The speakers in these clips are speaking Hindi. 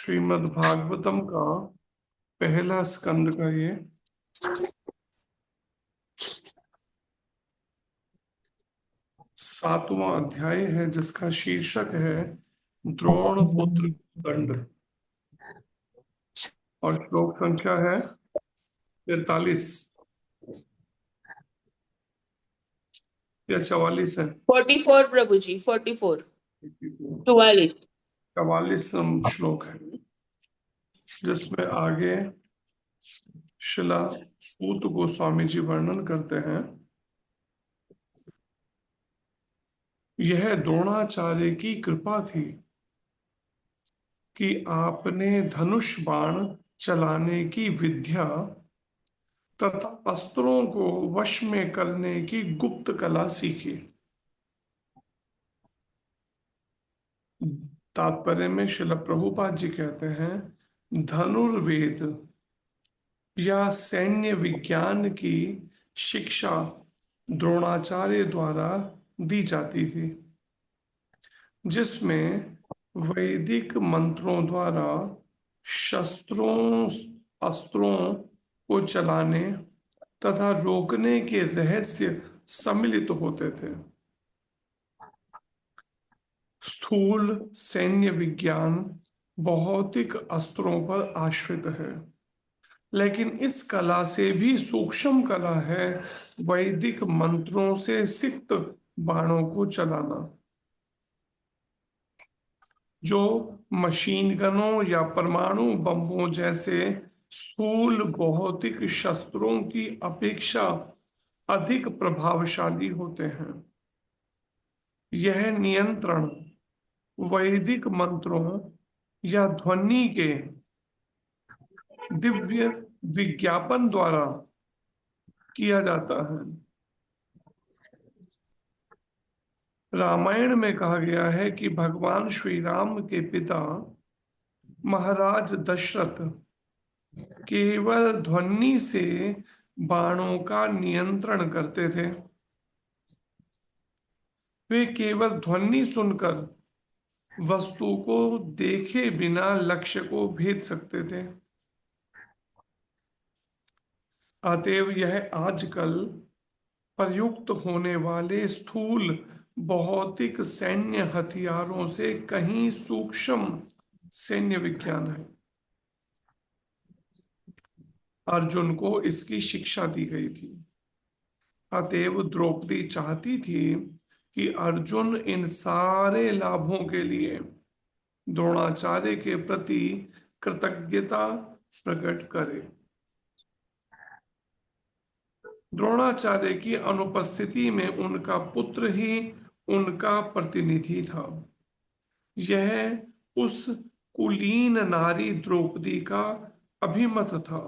श्रीमद् भागवतम का पहला स्कंद का ये 7वां अध्याय है, जिसका शीर्षक है द्रोण पुत्र दंड और श्लोक संख्या है 43 या 44 है। 44 प्रभु जी, 44 44। 44 श्लोक है, जिसमें आगे शिला सूत गोस्वामी जी वर्णन करते हैं। यह द्रोणाचार्य की कृपा थी कि आपने धनुष बाण चलाने की विद्या तथा अस्त्रों को वश में करने की गुप्त कला सीखी। तात्पर्य में श्रील प्रभुपाद जी कहते हैं, धनुर्वेद या सैन्य विज्ञान की शिक्षा द्रोणाचार्य द्वारा दी जाती थी, जिसमें वैदिक मंत्रों द्वारा शस्त्रों अस्त्रों को चलाने तथा रोकने के रहस्य सम्मिलित होते थे। स्थूल सैन्य विज्ञान भौतिक अस्त्रों पर आश्रित है, लेकिन इस कला से भी सूक्ष्म कला है वैदिक मंत्रों से सिक्त बाणों को चलाना, जो मशीन गनों या परमाणु बमों जैसे स्थूल भौतिक शस्त्रों की अपेक्षा अधिक प्रभावशाली होते हैं। यह नियंत्रण वैदिक मंत्रों या ध्वनि के दिव्य विज्ञापन द्वारा किया जाता है। रामायण में कहा गया है कि भगवान श्री राम के पिता महाराज दशरथ केवल ध्वनि से बाणों का नियंत्रण करते थे। वे केवल ध्वनि सुनकर वस्तु को देखे बिना लक्ष्य को भेद सकते थे। अतएव यह आजकल प्रयुक्त होने वाले स्थूल भौतिक सैन्य हथियारों से कहीं सूक्ष्म सैन्य विज्ञान है। अर्जुन को इसकी शिक्षा दी गई थी। अतएव द्रौपदी चाहती थी कि अर्जुन इन सारे लाभों के लिए द्रोणाचार्य के प्रति कृतज्ञता प्रकट करे। द्रोणाचार्य की अनुपस्थिति में उनका पुत्र ही उनका प्रतिनिधि था। यह उस कुलीन नारी द्रौपदी का अभिमत था।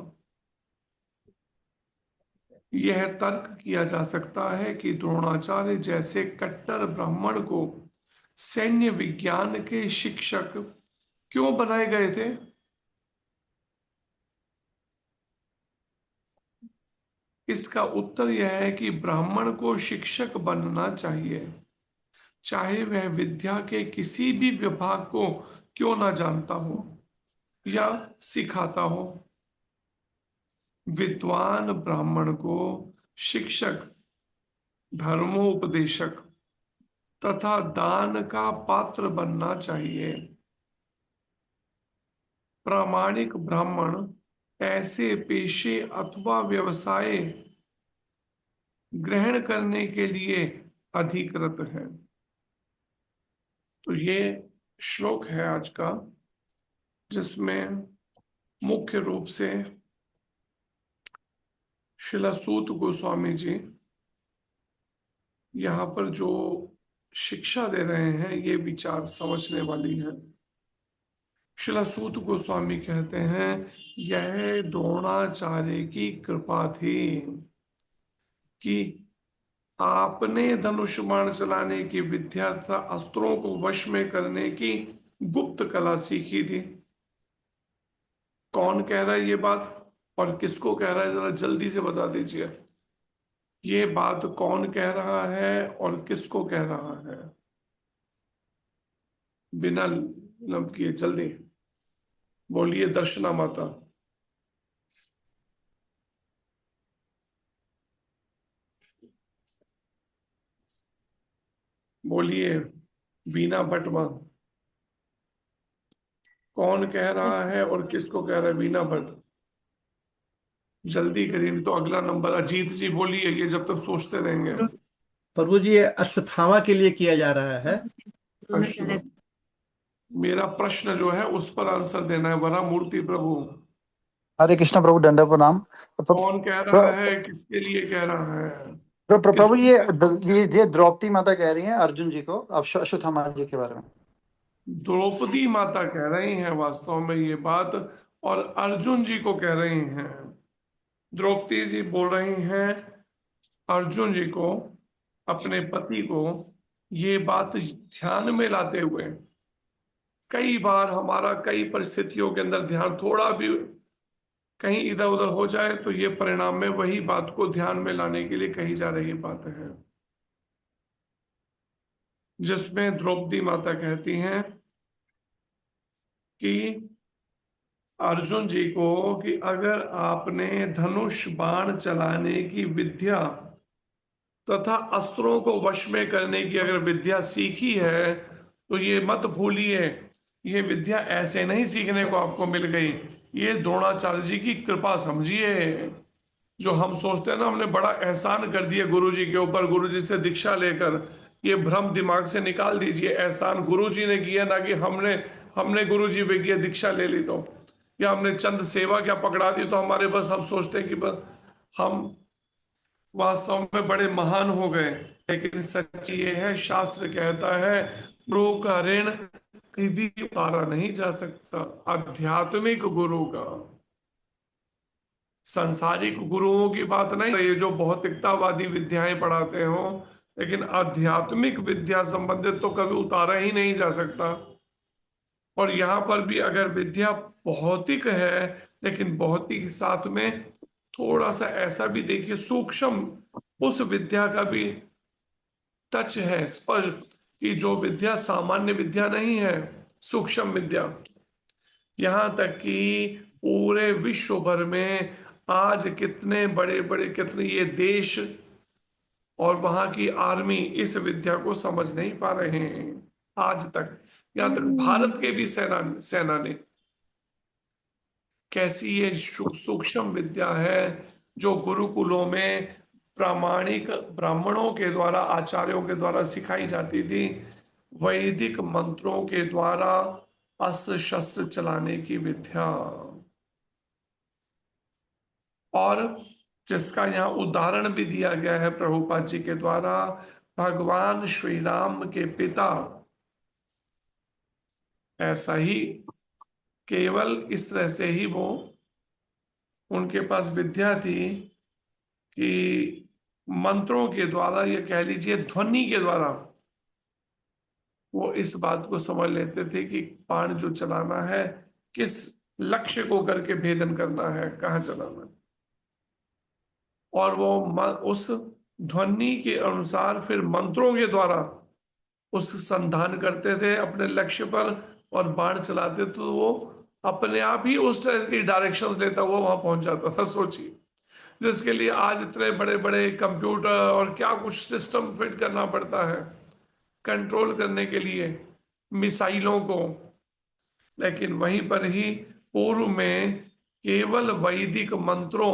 यह तर्क किया जा सकता है कि द्रोणाचार्य जैसे कट्टर ब्राह्मण को सैन्य विज्ञान के शिक्षक क्यों बनाए गए थे। इसका उत्तर यह है कि ब्राह्मण को शिक्षक बनना चाहिए, चाहे वह विद्या के किसी भी विभाग को क्यों ना जानता हो या सिखाता हो। विद्वान ब्राह्मण को शिक्षक, धर्मोपदेशक तथा दान का पात्र बनना चाहिए। प्रामाणिक ब्राह्मण ऐसे पेशे अथवा व्यवसाय ग्रहण करने के लिए अधिकृत है। तो ये श्लोक है आज का, जिसमें मुख्य रूप से श्रील सूत गोस्वामी जी यहाँ पर जो शिक्षा दे रहे हैं, ये विचार समझने वाली है। श्रील सूत गोस्वामी कहते हैं, यह द्रोणाचार्य की कृपा थी कि आपने धनुष बाण चलाने की विद्या तथा अस्त्रों को वश में करने की गुप्त कला सीखी थी। कौन कह रहा है ये बात और किसको कह रहा है, जरा जल्दी से बता दीजिए। ये बात कौन कह रहा है और किसको कह रहा है, बिना लब किए जल्दी। बोलिए दर्शना माता। बोलिए वीना भट्टवा। कौन कह रहा है और किसको कह रहा है? वीना भट्ट, जल्दी करिए नहीं तो अगला नंबर। अजीत जी बोलिए, ये जब तक सोचते रहेंगे। प्रभु जी, ये अश्वत्थामा के लिए किया जा रहा है। अच्छा, मेरा प्रश्न जो है उस पर आंसर देना है। वरा मूर्ति प्रभु, हरे कृष्ण प्रभु, दंडवत प्रणाम। कौन कह रहा है, किसके लिए कह रहा है? प्रभु किस ये द्रौपदी माता कह रही हैं अर्जुन जी को अश्वत्थामा जी के बारे में। द्रौपदी माता कह रही हैं वास्तव में ये बात, और अर्जुन जी को कह रही हैं। द्रौपदी जी बोल रही हैं अर्जुन जी को, अपने पति को, ये बात ध्यान में लाते हुए। कई बार हमारा कई परिस्थितियों के अंदर ध्यान थोड़ा भी कहीं इधर उधर हो जाए तो ये परिणाम में वही बात को ध्यान में लाने के लिए कही जा रही बात है, जिसमें द्रौपदी माता कहती हैं कि अर्जुन जी को कि अगर आपने धनुष बाण चलाने की विद्या तथा अस्त्रों को वश में करने की अगर विद्या सीखी है तो ये मत भूलिए, ये विद्या ऐसे नहीं सीखने को आपको मिल गई, ये द्रोणाचार्य जी की कृपा समझिए। जो हम सोचते हैं ना हमने बड़ा एहसान कर दिया गुरु जी के ऊपर, गुरु जी से दीक्षा लेकर, ये भ्रम दिमाग से निकाल दीजिए। एहसान गुरु जी ने किया, ना कि हमने हमने गुरु जी पे किया दीक्षा ले ली तो, या हमने चंद सेवा क्या पकड़ा दी तो हमारे बस हम सोचते हैं कि बस हम वास्तव में बड़े महान हो गए। लेकिन सच ये है, शास्त्र कहता है गुरु का ऋण कभी भी उतारा नहीं जा सकता। आध्यात्मिक गुरु का, सांसारिक गुरुओं की बात नहीं, ये जो भौतिकतावादी विद्याएं पढ़ाते हो, लेकिन आध्यात्मिक विद्या संबंधित तो कभी उतारा ही नहीं जा सकता। और यहाँ पर भी अगर विद्या भौतिक है, लेकिन भौतिक के साथ में थोड़ा सा ऐसा भी देखिए सूक्ष्म उस विद्या का भी टच है, स्पर्श, कि जो विद्या सामान्य विद्या नहीं है, सूक्ष्म विद्या। यहां तक कि पूरे विश्व भर में आज कितने बड़े बड़े, कितने ये देश और वहां की आर्मी इस विद्या को समझ नहीं पा रहे हैं आज तक। यहां तक भारत के भी सेना ने, कैसी ये सूक्ष्म विद्या है जो गुरुकुलों में प्रामाणिक ब्राह्मणों के द्वारा, आचार्यों के द्वारा सिखाई जाती थी, वैदिक मंत्रों के द्वारा अस्त्र शस्त्र चलाने की विद्या। और जिसका यहाँ उदाहरण भी दिया गया है प्रभुपाद जी के द्वारा, भगवान श्री राम के पिता ऐसा ही, केवल इस तरह से ही वो, उनके पास विद्या थी कि मंत्रों के द्वारा, या कह लीजिए ध्वनि के द्वारा, वो इस बात को समझ लेते थे कि बाण जो चलाना है किस लक्ष्य को करके भेदन करना है, कहाँ चलाना है। और वो उस ध्वनि के अनुसार फिर मंत्रों के द्वारा उस संधान करते थे अपने लक्ष्य पर, और बाण चलाते तो वो अपने आप ही उस तरह की डायरेक्शंस लेता हुआ वहां पहुंच जाता था। सोचिए, जिसके लिए आज इतने बड़े बड़े कंप्यूटर और क्या कुछ सिस्टम फिट करना पड़ता है कंट्रोल करने के लिए मिसाइलों को। लेकिन वहीं पर ही पूर्व में केवल वैदिक मंत्रों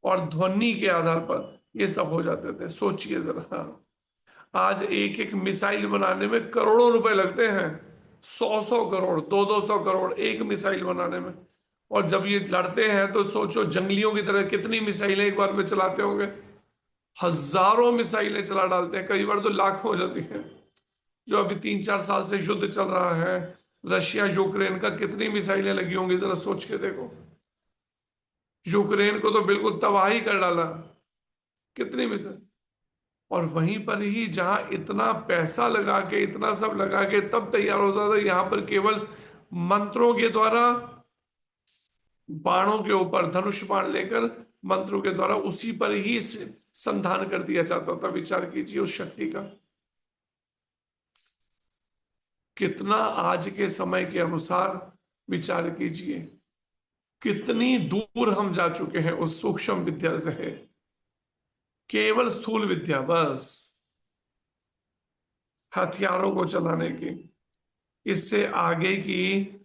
और ध्वनि के आधार पर ये सब हो जाते थे। सोचिए जरा, आज एक एक मिसाइल बनाने में करोड़ों रुपए लगते हैं, 100 करोड़, 200 करोड़ एक मिसाइल बनाने में। और जब ये लड़ते हैं तो सोचो जंगलियों की तरह कितनी मिसाइलें एक बार में चलाते होंगे, हजारों मिसाइलें चला डालते हैं, कई बार तो लाख हो जाती हैं। जो अभी 3-4 साल से युद्ध चल रहा है रशिया यूक्रेन का, कितनी मिसाइलें लगी होंगी जरा सोच के देखो। यूक्रेन को तो बिल्कुल तबाही कर डाला, कितनी मिसाइल। और वहीं पर ही जहां इतना पैसा लगा के, इतना सब लगा के तब तैयार होता था, यहां पर केवल मंत्रों के द्वारा बाणों के ऊपर धनुष बाण लेकर मंत्रों के द्वारा उसी पर ही संधान कर दिया जाता था। विचार कीजिए उस शक्ति का कितना आज के समय के अनुसार विचार कीजिए कितनी दूर हम जा चुके हैं उस सूक्ष्म विद्या से। केवल स्थूल विद्या, बस हथियारों को चलाने की, इससे आगे की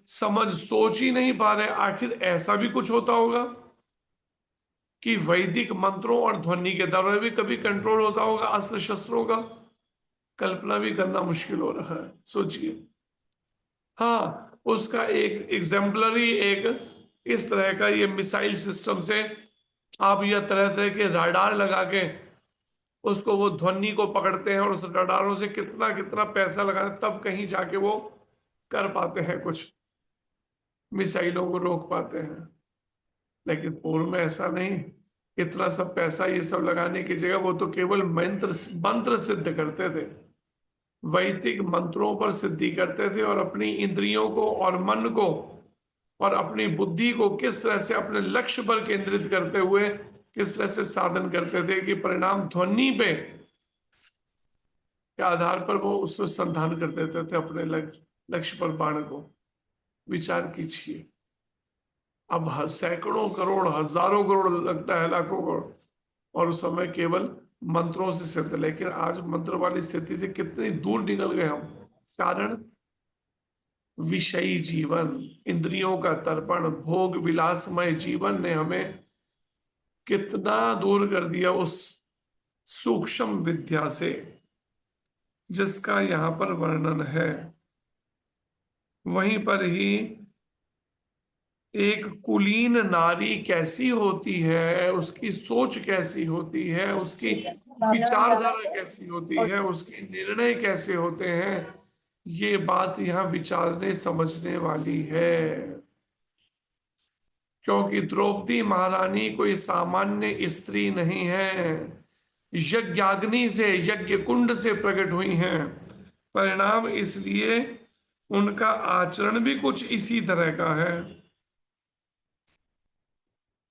समझ सोच ही नहीं पा रहे। आखिर ऐसा भी कुछ होता होगा कि वैदिक मंत्रों और ध्वनि के द्वारा भी कभी कंट्रोल होता होगा अस्त्र शस्त्रों का? कल्पना भी करना मुश्किल हो रहा है, सोचिए। हाँ, उसका एक एग्जाम्पलरी एक इस तरह का ये मिसाइल सिस्टम से आप यह तरह तरह के राडार लगा के उसको वो ध्वनि को पकड़ते हैं और उस रडारों से कितना कितना पैसा लगाने तब कहीं जाके वो कर पाते हैं, कुछ मिसाइलों को रोक पाते हैं। लेकिन पूर्व में ऐसा नहीं। इतना सब पैसा ये सब लगाने की जगह वो तो केवल मंत्र मंत्र सिद्ध करते थे, वैदिक मंत्रों पर सिद्धि करते थे और अपनी इंद्रियों को और मन को और अपनी बुद्धि को किस तरह से अपने लक्ष्य पर केंद्रित करते हुए किस तरह से साधन करते थे कि परिणाम ध्वनि पे के आधार पर वो उसमें संधान कर देते थे अपने लक्ष्य पर बाण को। विचार कीजिए, अब सैकड़ों करोड़ हजारों करोड़ लगता है, लाखों करोड़, और उस समय केवल मंत्रों से सिद्ध। लेकिन आज मंत्र वाली स्थिति से कितनी दूर निकल गए हम। कारण विषयी जीवन, इंद्रियों का तर्पण, भोग विलासमय जीवन ने हमें कितना दूर कर दिया उस सूक्ष्म विद्या से जिसका यहाँ पर वर्णन है। वहीं पर ही एक कुलीन नारी कैसी होती है, उसकी सोच कैसी होती है, उसकी विचारधारा कैसी होती है, उसके निर्णय कैसे होते हैं, ये बात यहाँ विचारने समझने वाली है। क्योंकि द्रौपदी महारानी कोई सामान्य स्त्री नहीं है, यज्ञाग्नि से, यज्ञ कुंड से प्रकट हुई हैं। परिणाम इसलिए उनका आचरण भी कुछ इसी तरह का है।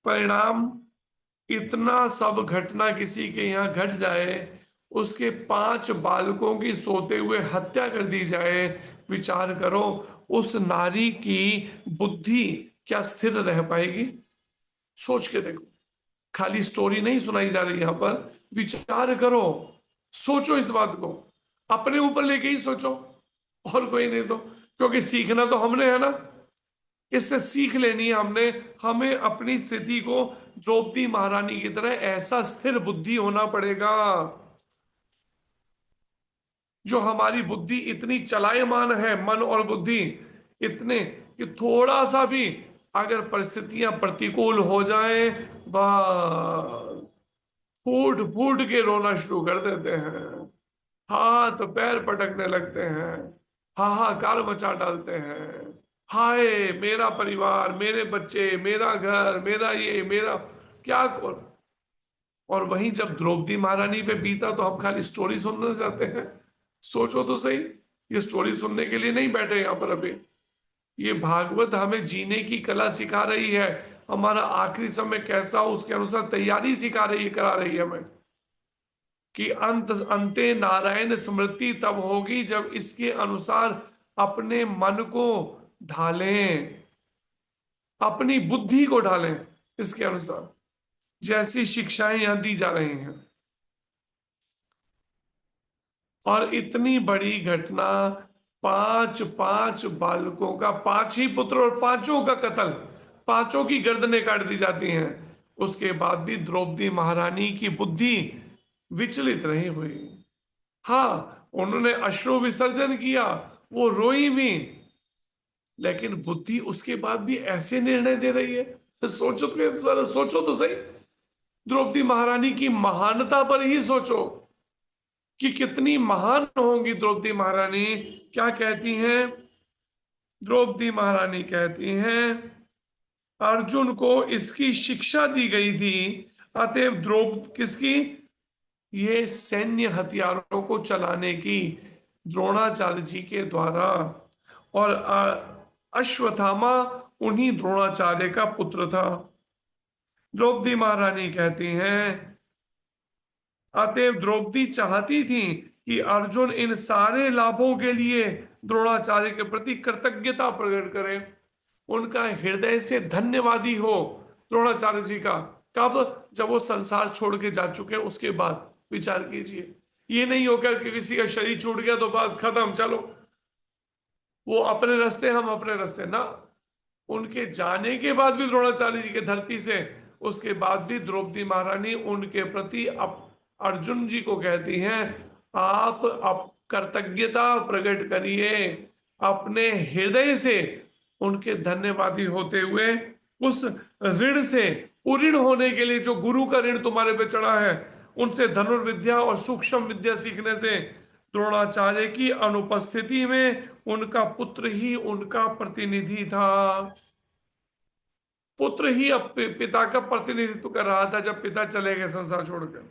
परिणाम इतना सब घटना किसी के यहाँ घट जाए, उसके 5 बालकों की सोते हुए हत्या कर दी जाए, विचार करो उस नारी की बुद्धि क्या स्थिर रह पाएगी? सोच के देखो, खाली स्टोरी नहीं सुनाई जा रही यहां पर, विचार करो, सोचो इस बात को, अपने ऊपर लेके ही सोचो, और कोई नहीं तो। क्योंकि सीखना तो हमने है ना, इससे सीख लेनी है हमने। हमें अपनी स्थिति को द्रौपदी महारानी की तरह ऐसा स्थिर बुद्धि होना पड़ेगा जो हमारी बुद्धि इतनी चलायमान है, मन और बुद्धि इतने कि थोड़ा सा भी अगर परिस्थितियां प्रतिकूल हो जाए, बस फूट फूट के रोना शुरू कर देते हैं, हाथ पैर पटकने लगते हैं, हाहाकार मचा डालते हैं, हाय मेरा परिवार, मेरे बच्चे, मेरा घर, मेरा ये, मेरा क्या कर। और वहीं जब द्रौपदी महारानी पे बीता तो हम खाली स्टोरी सुनना चाहते हैं। सोचो तो सही, ये स्टोरी सुनने के लिए नहीं बैठे यहाँ पर अभी। ये भागवत हमें जीने की कला सिखा रही है, हमारा आखिरी समय कैसा हो उसके अनुसार तैयारी सिखा रही है, करा रही है हमें कि अंते नारायण स्मृति तब होगी जब इसके अनुसार अपने मन को ढालें, अपनी बुद्धि को ढालें इसके अनुसार, जैसी शिक्षाएं यहां दी जा रही हैं। और इतनी बड़ी घटना, 5 बालकों का, 5 ही पुत्र और 5 का कत्ल, 5 की गर्दनें काट दी जाती हैं। उसके बाद भी द्रौपदी महारानी की बुद्धि विचलित नहीं हुई। हाँ, उन्होंने अश्रु विसर्जन किया, वो रोई भी, लेकिन बुद्धि उसके बाद भी ऐसे निर्णय दे रही है। सोचो तो सही, द्रौपदी महारानी की महानता पर ही सोचो कि कितनी महान होंगी द्रौपदी महारानी। क्या कहती हैं द्रौपदी महारानी? कहती हैं अर्जुन को इसकी शिक्षा दी गई थी, अतएव द्रौपदी किसकी? ये सैन्य हथियारों को चलाने की, द्रोणाचार्य जी के द्वारा। और अश्वत्थामा उन्हीं द्रोणाचार्य का पुत्र था। द्रौपदी महारानी कहती हैं अतएव द्रौपदी चाहती थी कि अर्जुन इन सारे लाभों के लिए द्रोणाचार्य के प्रति कृतज्ञता प्रकट करे। उनका हृदय से धन्यवादी हो द्रोणाचार्य जी का। कब? जब वो संसार छोड़ के जा चुके हैं उसके बाद विचार कीजिए। ये नहीं होकर कि किसी का शरीर छूट गया तो बस खत्म, चलो वो अपने रास्ते हम अपने रास्ते ना। उनके जाने के बाद भी द्रोणाचार्य जी के धरती से, उसके बाद भी द्रौपदी महारानी उनके प्रति अर्जुन जी को कहती हैं, आप कृतज्ञता प्रकट करिए अपने हृदय से, उनके धन्यवादी होते हुए उस ऋण से उऋण होने के लिए जो गुरु का ऋण तुम्हारे पे चढ़ा है, उनसे धनुर्विद्या और सूक्ष्म विद्या सीखने से द्रोणाचार्य की अनुपस्थिति में उनका पुत्र ही उनका प्रतिनिधि था। पुत्र ही अब पिता का प्रतिनिधित्व कर रहा था जब पिता चले गए संसार छोड़कर।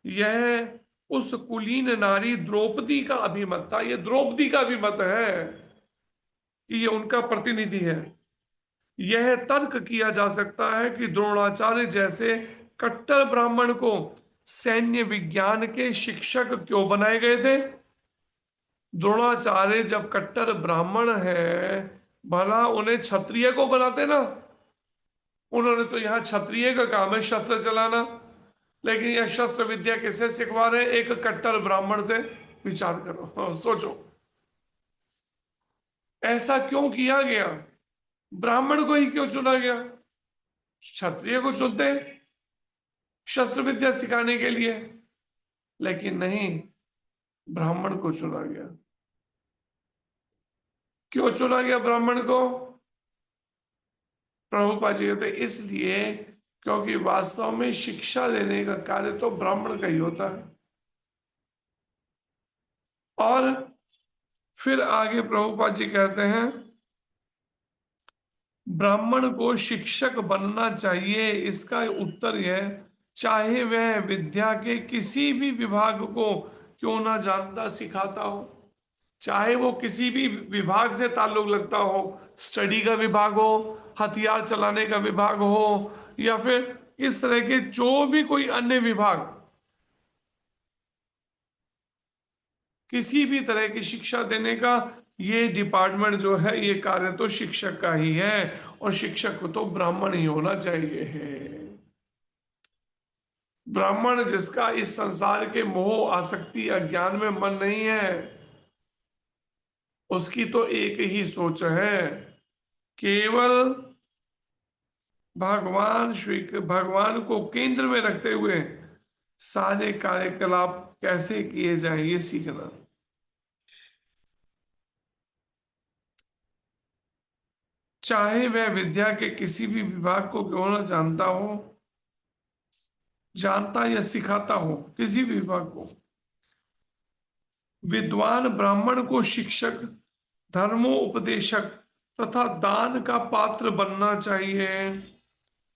यह उस कुलीन नारी द्रौपदी का अभिमत था, यह द्रौपदी का अभिमत है कि यह उनका प्रतिनिधि है। यह तर्क किया जा सकता है कि द्रोणाचार्य जैसे कट्टर ब्राह्मण को सैन्य विज्ञान के शिक्षक क्यों बनाए गए थे? द्रोणाचार्य जब कट्टर ब्राह्मण है, भला उन्हें क्षत्रिय को बनाते ना। उन्होंने तो यहाँ क्षत्रिय का काम है शस्त्र चलाना, लेकिन यह शस्त्र विद्या किसे सिखवा रहे हैं? एक कट्टर ब्राह्मण से। विचार करो, सोचो ऐसा क्यों किया गया? ब्राह्मण को ही क्यों चुना गया? क्षत्रिय को चुनते शस्त्र विद्या सिखाने के लिए, लेकिन नहीं, ब्राह्मण को चुना गया। क्यों चुना गया ब्राह्मण को? प्रभुपाद जी कहते इसलिए क्योंकि वास्तव में शिक्षा देने का कार्य तो ब्राह्मण का ही होता है। और फिर आगे प्रभुपाद जी कहते हैं, ब्राह्मण को शिक्षक बनना चाहिए। इसका उत्तर यह, चाहे वह विद्या के किसी भी विभाग को क्यों ना जानता सिखाता हो, चाहे वो किसी भी विभाग से ताल्लुक लगता हो, स्टडी का विभाग हो, हथियार चलाने का विभाग हो, या फिर इस तरह के जो भी कोई अन्य विभाग, किसी भी तरह की शिक्षा देने का ये डिपार्टमेंट जो है, ये कार्य तो शिक्षक का ही है, और शिक्षक को तो ब्राह्मण ही होना चाहिए है। ब्राह्मण जिसका इस संसार के मोह आसक्ति अज्ञान में मन नहीं है, उसकी तो एक ही सोच है, केवल भगवान को केंद्र में रखते हुए सारे कार्यकलाप कैसे किए जाए ये सीखना। चाहे वह विद्या के किसी भी विभाग को क्यों ना जानता या सिखाता हो, किसी भी विभाग को। विद्वान ब्राह्मण को शिक्षक, धर्मोपदेशक तथा दान का पात्र बनना चाहिए।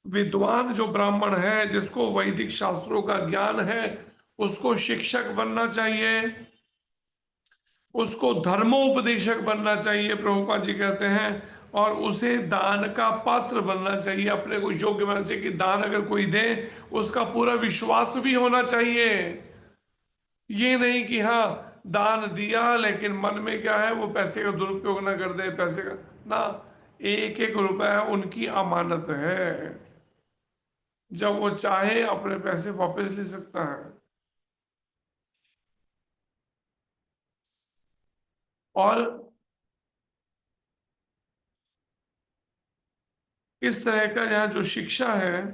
विद्वान जो ब्राह्मण है, जिसको वैदिक शास्त्रों का ज्ञान है, उसको शिक्षक बनना चाहिए, उसको धर्मोपदेशक बनना चाहिए, प्रभुपाद जी कहते हैं, और उसे दान का पात्र बनना चाहिए, अपने को योग्य बनना चाहिए कि दान अगर कोई दे उसका पूरा विश्वास भी होना चाहिए। ये नहीं कि हाँ दान दिया लेकिन मन में क्या है, वो पैसे का दुरुपयोग ना कर दे, पैसे का ना, एक एक रुपया उनकी अमानत है, जब वो चाहे अपने पैसे वापस ले सकता है। और इस तरह का यहाँ जो शिक्षा है,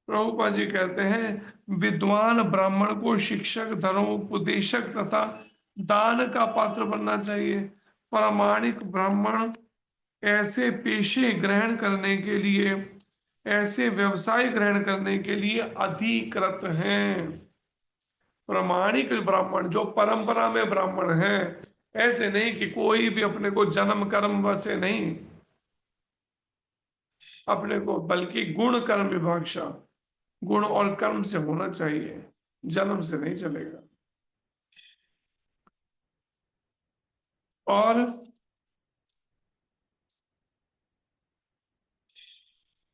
प्रभुपाद जी कहते हैं, विद्वान ब्राह्मण को शिक्षक, धर्मोपदेशक तथा दान का पात्र बनना चाहिए। प्रामाणिक ब्राह्मण ऐसे पेशे ग्रहण करने के लिए, ऐसे व्यवसाय ग्रहण करने के लिए अधिकृत हैं। प्रामाणिक ब्राह्मण जो परंपरा में ब्राह्मण है, ऐसे नहीं कि कोई भी अपने को जन्म कर्म से नहीं, अपने को बल्कि गुण कर्म विभाषा, गुण और कर्म से होना चाहिए, जन्म से नहीं चलेगा। और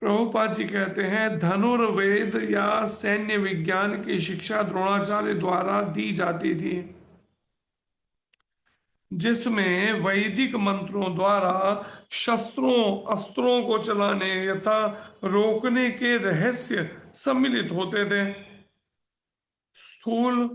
प्रभुपाद जी कहते हैं, धनुर्वेद या सैन्य विज्ञान की शिक्षा द्रोणाचार्य द्वारा दी जाती थी। जिसमें वैदिक मंत्रों द्वारा शस्त्रों अस्त्रों को चलाने यथा रोकने के रहस्य सम्मिलित होते थे। स्थूल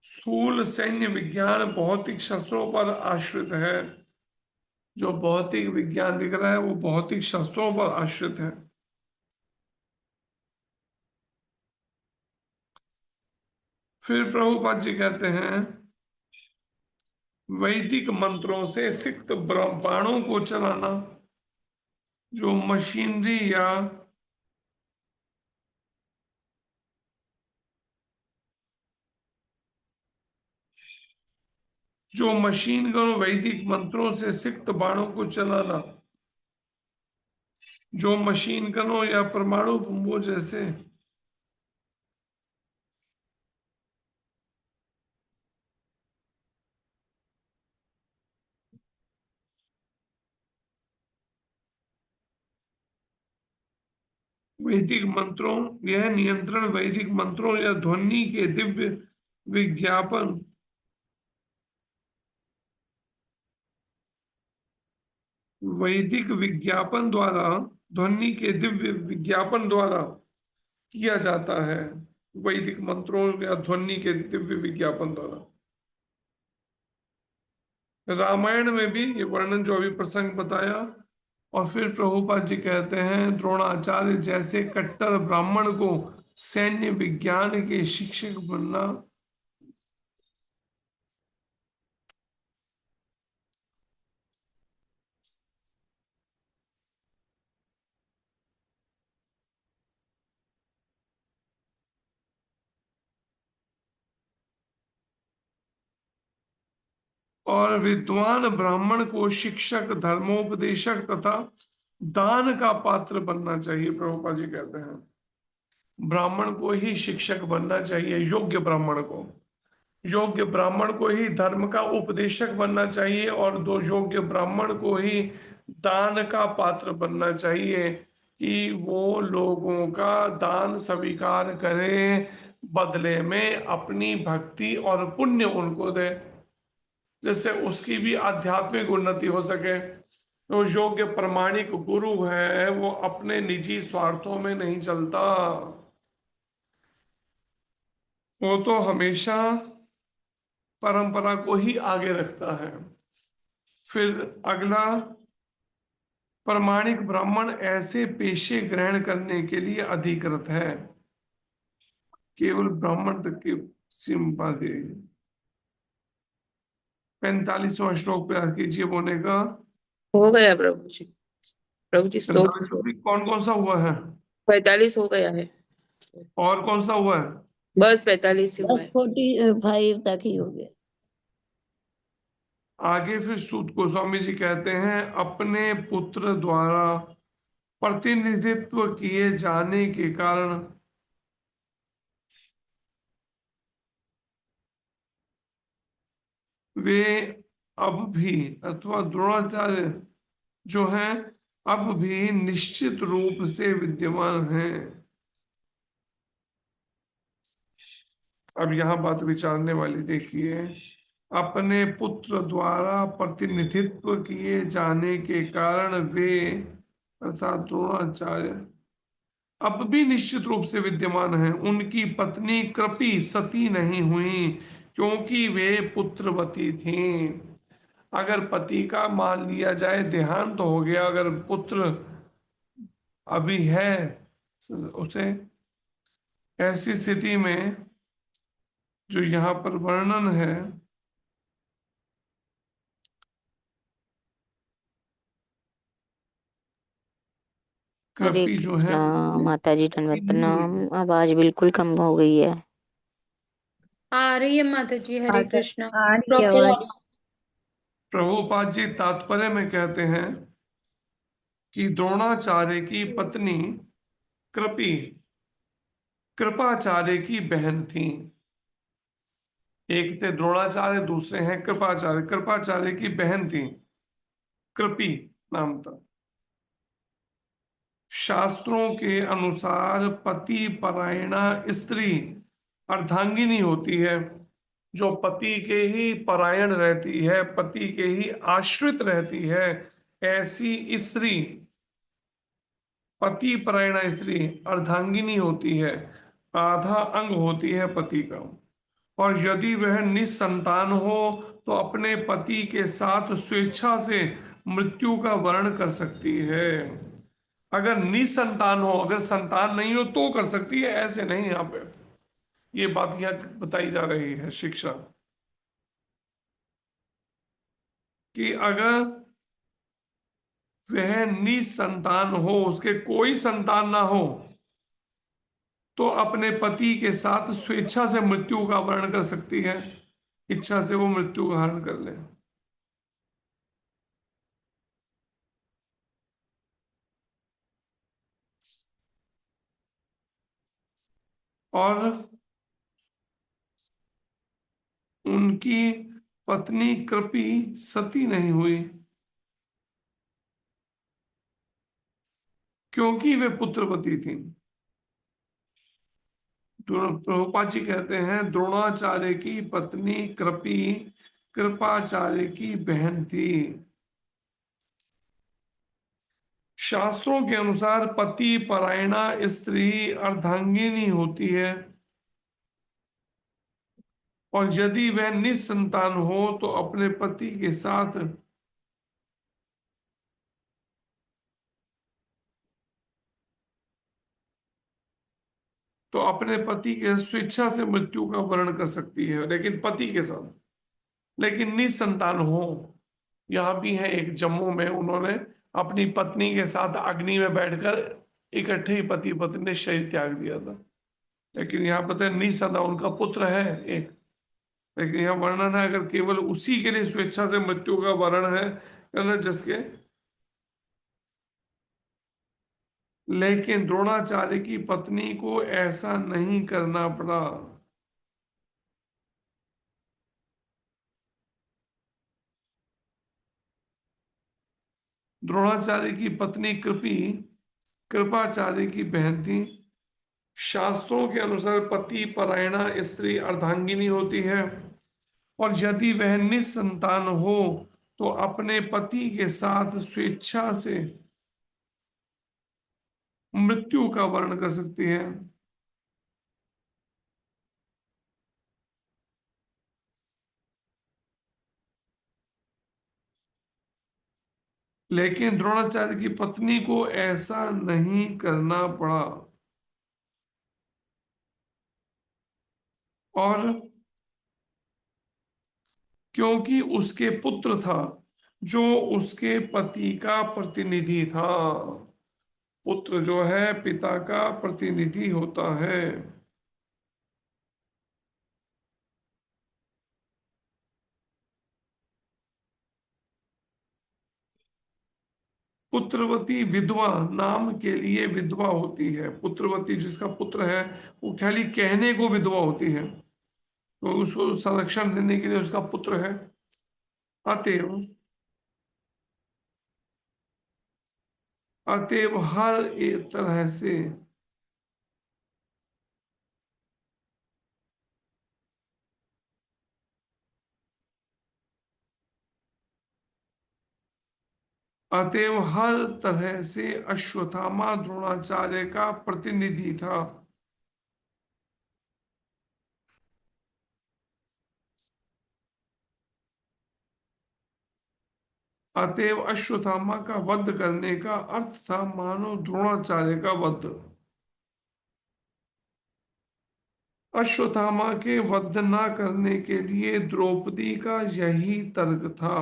स्थूल सैन्य विज्ञान भौतिक शस्त्रों पर आश्रित है। जो भौतिक विज्ञान दिख रहा है वो भौतिक शस्त्रों पर आश्रित है। फिर प्रभुपाद जी कहते हैं वैदिक मंत्रों से सिक्त बाणों को चलाना जो मशीनरी या मशीन गनों वैदिक मंत्रों से सिक्त बाणों को चलाना जो मशीन गनों या परमाणु बमों जैसे वैदिक मंत्रों यह नियंत्रण वैदिक मंत्रों या ध्वनि के दिव्य विज्ञापन वैदिक विज्ञापन द्वारा ध्वनि के दिव्य विज्ञापन द्वारा किया जाता है। वैदिक मंत्रों या ध्वनि के दिव्य विज्ञापन द्वारा रामायण में भी ये वर्णन जो अभी प्रसंग बताया। और फिर प्रभुपाद जी कहते हैं द्रोणाचार्य जैसे कट्टर ब्राह्मण को सैन्य विज्ञान के शिक्षक बनना और विद्वान ब्राह्मण को शिक्षक धर्मोपदेशक तथा दान का पात्र बनना चाहिए। प्रभुपाद जी कहते हैं ब्राह्मण को ही शिक्षक बनना चाहिए। योग्य ब्राह्मण को ही धर्म का उपदेशक बनना चाहिए और दो योग्य ब्राह्मण को ही दान का पात्र बनना चाहिए कि वो लोगों का दान स्वीकार करे बदले में अपनी भक्ति और पुण्य उनको दे जिससे उसकी भी आध्यात्मिक उन्नति हो सके। जो योग्य प्रमाणिक गुरु है वो अपने निजी स्वार्थों में नहीं चलता। वो तो हमेशा परंपरा को ही आगे रखता है। फिर अगला प्रमाणिक ब्राह्मण ऐसे पेशे ग्रहण करने के लिए अधिकृत है। केवल ब्राह्मण तक की सीमा दे। 45वां श्लोक प्रयास कीजिए बोलने का। हो गया प्रभु जी। प्रभु जी श्लोक 45 कौन कौन सा हुआ है 45 हो गया है। और कौन सा हुआ है? बस 45 ही हुआ बस है। 45 तक ही हो गया। आगे फिर सूत गोस्वामी जी कहते हैं अपने पुत्र द्वारा प्रतिनिधित्व किए जाने के कारण वे अब भी अथवा द्रोणाचार्य जो हैं अब भी निश्चित रूप से विद्यमान हैं। अब यहाँ बात विचारने वाली देखिए अपने पुत्र द्वारा प्रतिनिधित्व किए जाने के कारण वे अर्थात द्रोणाचार्य अब भी निश्चित रूप से विद्यमान हैं। उनकी पत्नी कृपि सती नहीं हुई क्योंकि वे पुत्रवती थीं। अगर पति का मान लिया जाए देहांत तो हो गया अगर पुत्र अभी है उसे ऐसी स्थिति में जो यहाँ पर वर्णन है हरे कृपि जो है कृष्णा माता जी धन्यवाद प्रणाम। आवाज बिल्कुल कम हो गई है। आ रही है माता जी। हरे कृष्णा। आ रही है प्रॉपर आवाज। प्रभुपाद जी तात्पर्य में कहते हैं कि द्रोणाचार्य की पत्नी कृपि कृपाचार्य की बहन थी। एक थे द्रोणाचार्य दूसरे हैं कृपाचार्य। कृपाचार्य की बहन थी कृपि नाम था। शास्त्रों के अनुसार पति परायणा स्त्री अर्धांगिनी होती है। जो पति के ही परायण रहती है, पति के ही आश्रित रहती है, ऐसी स्त्री, पति परायणा स्त्री अर्धांगिनी होती है, आधा अंग होती है पति का। और यदि वह निसंतान हो तो अपने पति के साथ स्वेच्छा से मृत्यु का वर्ण कर सकती है। अगर निसंतान हो, अगर संतान नहीं हो तो कर सकती है, ऐसे नहीं। यहाँ पे ये बात यहाँ बताई जा रही है शिक्षा कि अगर वह निसंतान हो, उसके कोई संतान ना हो, तो अपने पति के साथ स्वेच्छा से मृत्यु का वर्ण कर सकती है, इच्छा से वो मृत्यु का हरण कर ले। और उनकी पत्नी कृपी सती नहीं हुई क्योंकि वे पुत्रवती थी। प्रभुपाद जी कहते हैं द्रोणाचार्य की पत्नी कृपी कृपाचार्य की बहन थी। शास्त्रों के अनुसार पति परायणा स्त्री अर्धांगिनी होती है, और यदि वह निसंतान हो तो अपने पति के साथ अपने पति के स्वेच्छा से मृत्यु का वर्ण कर सकती है, लेकिन पति के साथ। लेकिन निसंतान हो, यहां भी है एक जम्मू में, उन्होंने अपनी पत्नी के साथ अग्नि में बैठकर इकट्ठे ही पति पत्नी ने शरीर त्याग दिया था। लेकिन यहाँ पता है निसंतान, उनका पुत्र है एक, लेकिन यहाँ वर्णन है अगर केवल उसी के लिए स्वेच्छा से मृत्यु का वर्ण है जिसके। लेकिन द्रोणाचार्य की पत्नी को ऐसा नहीं करना पड़ा। द्रोणाचार्य की पत्नी कृपाचार्य की बहन थी। शास्त्रों के अनुसार पति परायणा स्त्री अर्धांगिनी होती है, और यदि वह निसंतान हो तो अपने पति के साथ स्वेच्छा से मृत्यु का वर्ण कर सकती है। लेकिन द्रोणाचार्य की पत्नी को ऐसा नहीं करना पड़ा। और क्योंकि उसके पुत्र था जो उसके पति का प्रतिनिधि था। पुत्र जो है पिता का प्रतिनिधि होता है। पुत्रवती विधवा नाम के लिए विधवा होती है। पुत्रवती जिसका पुत्र है वो खाली कहने को विधवा होती है, तो उसको संरक्षण देने के लिए उसका पुत्र है। अतएव हर एक तरह से अतएव हर तरह से अश्वत्थामा द्रोणाचार्य का प्रतिनिधि था। अतएव अश्वत्थामा का वध करने का अर्थ था मानो द्रोणाचार्य का वध। अश्वत्थामा के वध न करने के लिए द्रौपदी का यही तर्क था।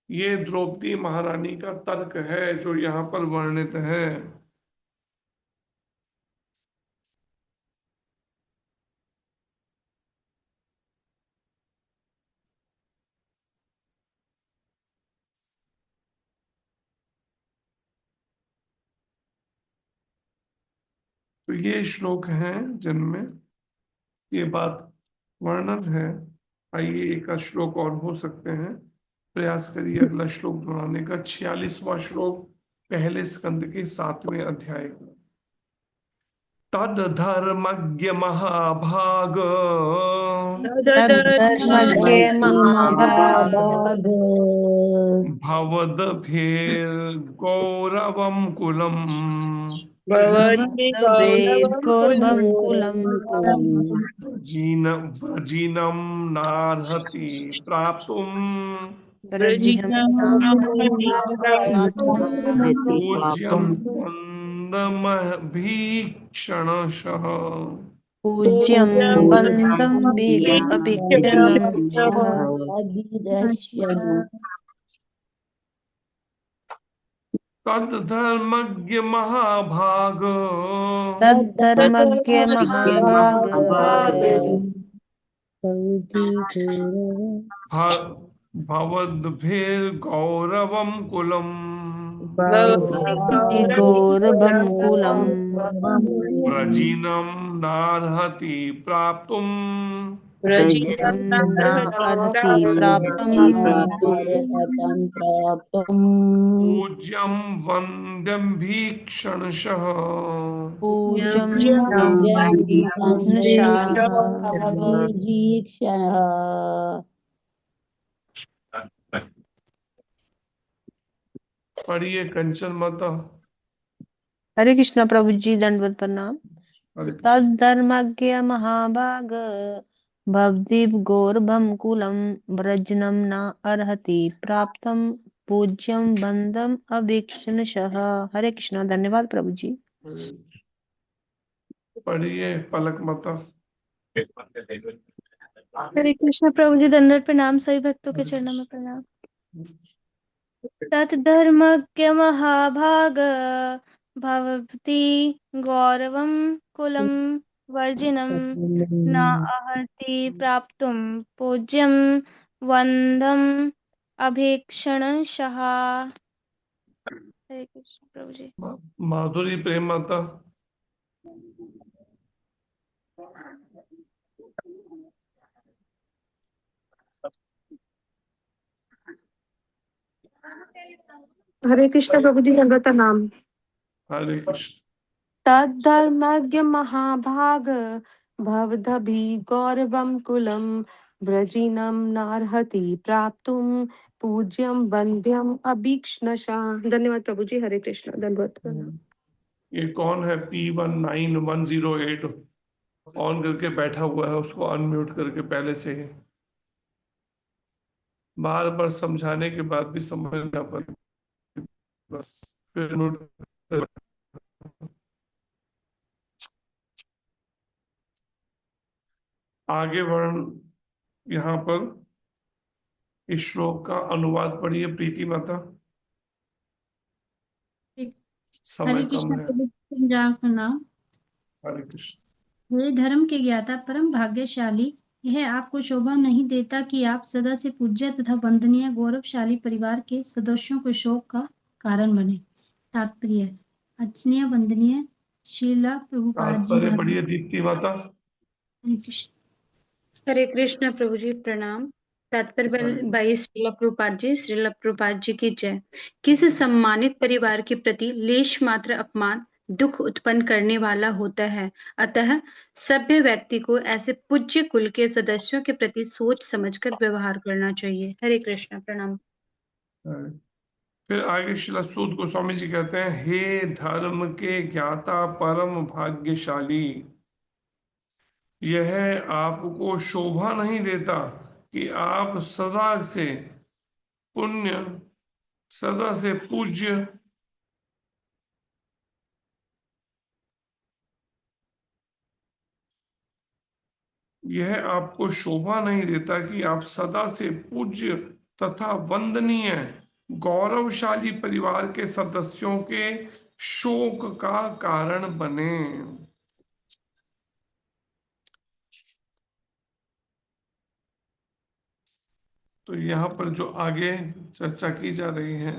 ये द्रौपदी महारानी का तर्क है जो यहाँ पर वर्णित है। तो ये श्लोक हैं जिनमें ये बात वर्णन है। आइए एक श्लोक और हो सकते हैं, प्रयास करिए अगला श्लोक दोहराने का। 46वां श्लोक पहले स्कंद के 7वें अध्याय का। तद धर्मज्ञ महाभाग तद्धर्मज्ञ महाभाग महाभाग भवदभिर्गौरवं कुलम् भवति गौरवं कुलम् व्रजिनं नार्हति प्राप्तुम् वृजिनं पूज्यं वन्दमभीक्षणशः पूज्यं वन्दं अभीक्षणम् अभिदर्शन तद्धर्मज्ञ महाभाग तद्धर्मज्ञ महाभाग भवद्भिर्गौरवं कुलम् भवति गौरवं कुलम् व्रजिनं नार्हति प्राप्तुम् व्रजिनं नार्हति प्राप्तम् पूज्यं वन्द्यं भीक्षणशः पूज्यं पढ़िए कंचन माता। हरे कृष्णा प्रभु जी, दंडवत प्रणाम। हरे कृष्ण। तद्धर्मज्ञ महाभाग भवदीप गौरभम कुलम व्रजनम न अर्हति प्राप्तम पूज्यम बंदम अभीक्षणशः। हरे कृष्णा, धन्यवाद प्रभु जी। पढ़िए पलक माता। हरे कृष्ण प्रभु जी, दंडवत प्रणाम। सभी भक्तों के चरणों में प्रणाम। तद्धर्मज्ञ महाभाग भवति गौरवं कुलं वर्जिनं न अर्हति प्राप्तुं पूज्यं वंदम अभीक्षणशः। हरे कृष्ण प्रभु जी। माधुरी प्रेम माता। हरे कृष्ण प्रभु जी, दंडवत प्रणाम। हरे कृष्ण। तद्धर्मज्ञ महाभाग भवदभि गौरवं कुलं व्रजिनं नार्हति प्राप्तुं पूज्यं वंद्यम अभीक्ष्णशः। धन्यवाद प्रभु जी। हरे कृष्ण, दंडवत प्रणाम। ये कौन है? P19108 ऑन करके बैठा हुआ है, उसको अनम्यूट करके पहले से ही। बार बार समझाने के बाद भी समझना पड़ेगा, फिर म्यूट। आगे बढ़, यहाँ पर इस श्लोक का अनुवाद पढ़िए प्रीति माता। समय हरे कम कृष्ण है। प्रभु जी, पंजाब का नाम। हरे कृष्ण। हे धर्म के ज्ञाता परम भाग्यशाली, यह आपको शोभा नहीं देता कि आप सदा से पूज्य तथा वंदनीय गौरवशाली परिवार के सदस्यों को शोक का कारण बने। तात्पर्य: अजनीय वंदनीय श्रीला प्रभुपाद जी तात्पर्य पढ़िए दीप्ति माता। हरे कृष्ण। हरे कृष्ण प्रभु जी, प्रणाम। तात्पर्य बाई श्रील प्रभुपाद जी की जय। किसी सम्मानित परिवार के प्रति लेश मात्र अपमान दुख उत्पन्न करने वाला होता है, अतः सभ्य व्यक्ति को ऐसे पूज्य कुल के सदस्यों के प्रति सोच समझकर व्यवहार करना चाहिए। हरे कृष्ण, प्रणाम। फिर आगे श्रील सूत गोस्वामी जी कहते हैं, हे धर्म के ज्ञाता परम भाग्यशाली, यह आपको शोभा नहीं देता कि आप सदा से पूज्य यह आपको शोभा नहीं देता कि आप सदा से पूज्य तथा वंदनीय गौरवशाली परिवार के सदस्यों के शोक का कारण बने। तो यहाँ पर जो आगे चर्चा की जा रही है,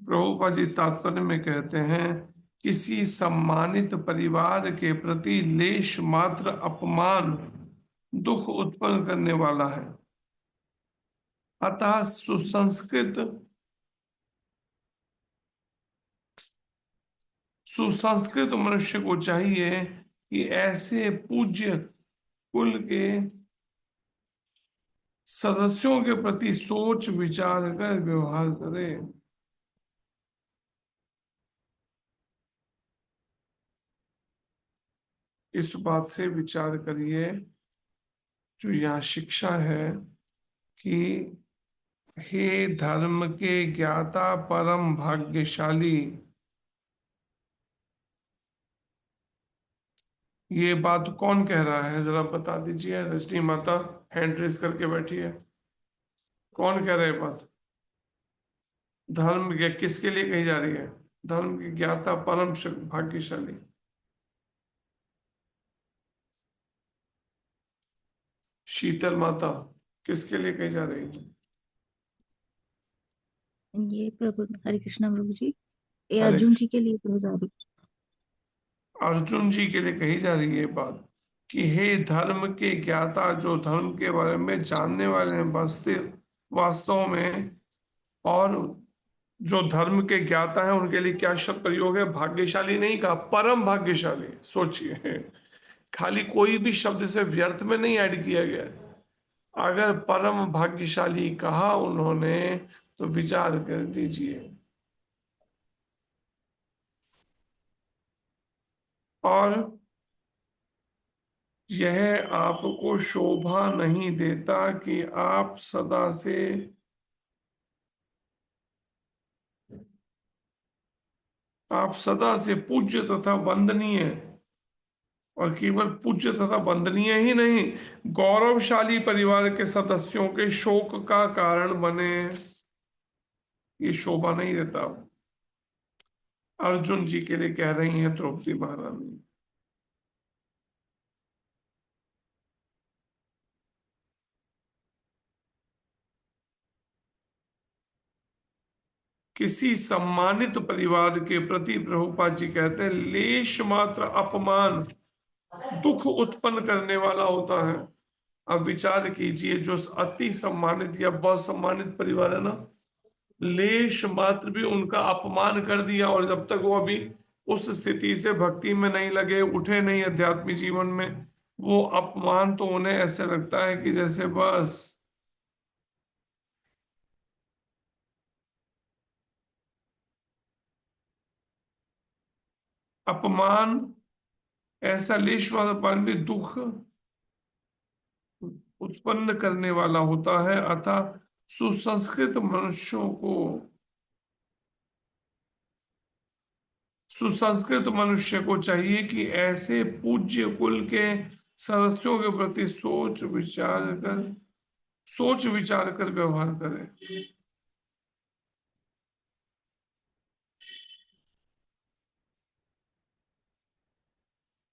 प्रभुपाद जी तात्पर्य में कहते हैं, किसी सम्मानित परिवार के प्रति लेश मात्र अपमान दुख उत्पन्न करने वाला है। अतः सुसंस्कृत मनुष्य को चाहिए कि ऐसे पूज्य कुल के सदस्यों के प्रति सोच विचार कर व्यवहार करे। इस बात से विचार करिए जो यहाँ शिक्षा है कि हे धर्म के ज्ञाता परम भाग्यशाली, ये बात कौन कह रहा है जरा बता दीजिए। रजनी माता हैंड रेस करके बैठी है, कौन कह रहा है बात? धर्म के किसके लिए कही जा रही है? धर्म के ज्ञाता परम भाग्यशाली। शीतल माता किसके लिए कही जा रही है? ये प्रभु हरे कृष्णा प्रभु जी, ये हरे अर्जुन जी के लिए कही जा रही अर्जुन जी के लिए कही जा रही है बात कि हे धर्म के ज्ञाता, जो धर्म के बारे में जानने वाले हैं वास्तव में, और जो धर्म के ज्ञाता है उनके लिए क्या शब्द प्रयोग है? भाग्यशाली नहीं कहा, परम भाग्यशाली। सोचिए, खाली कोई भी शब्द से व्यर्थ में नहीं ऐड किया गया। अगर परम भाग्यशाली कहा उन्होंने तो विचार कर दीजिए। और यह आपको शोभा नहीं देता कि आप सदा से पूज्य तथा वंदनीय, और केवल पूज्य तथा वंदनीय ही नहीं, गौरवशाली परिवार के सदस्यों के शोक का कारण बने। ये शोभा नहीं देता। अर्जुन जी के लिए कह रही हैं द्रौपदी महारानी। किसी सम्मानित परिवार के प्रति प्रभुपाद जी कहते हैं लेश मात्र अपमान दुख उत्पन्न करने वाला होता है। अब विचार कीजिए, जो अति सम्मानित या बहुत सम्मानित परिवार है ना, लेश मात्र भी उनका अपमान कर दिया, और जब तक वो अभी उस स्थिति से भक्ति में नहीं लगे, उठे नहीं अध्यात्मिक जीवन में, वो अपमान तो उन्हें ऐसे लगता है कि जैसे बस अपमान, ऐसा लेश मात्र अपमान भी दुख उत्पन्न करने वाला होता है। अतः सुसंस्कृत मनुष्य को चाहिए कि ऐसे पूज्य कुल के सदस्यों के प्रति सोच विचार कर व्यवहार करे।